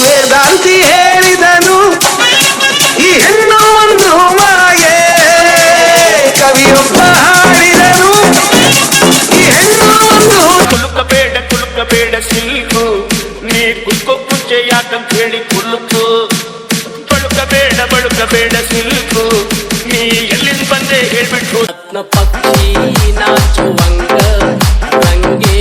ವೇದಾಂತಿ ಹೇಳಿದನು ಈ ಹೆಣ್ಣು ಒಂದು ಮಾಯೆ, ಕವಿಯೊಬ್ಬ ಹಾಡಿದನು ಈ ಹೆಣ್ಣು ಒಂದು. ಕುಲುಕಬೇಡ ಸಿಲ್ಕು, ನೀ ಕುಲ್ಕೋ ಕುಚ್ಚೆ ಯಾಕಂತ ಹೇಳಿ ಕುಲುಕು. ಬಳುಕಬೇಡ ಸಿಲ್ಕು, ನೀ ಎಲ್ಲಿಂದ ಬಂದೆ ಹೇಳ್ಬಿಟ್ಟು. ರತ್ನ ಪಕ್ಷಿ ನಾಚುವಂಗ ನಂಗೆ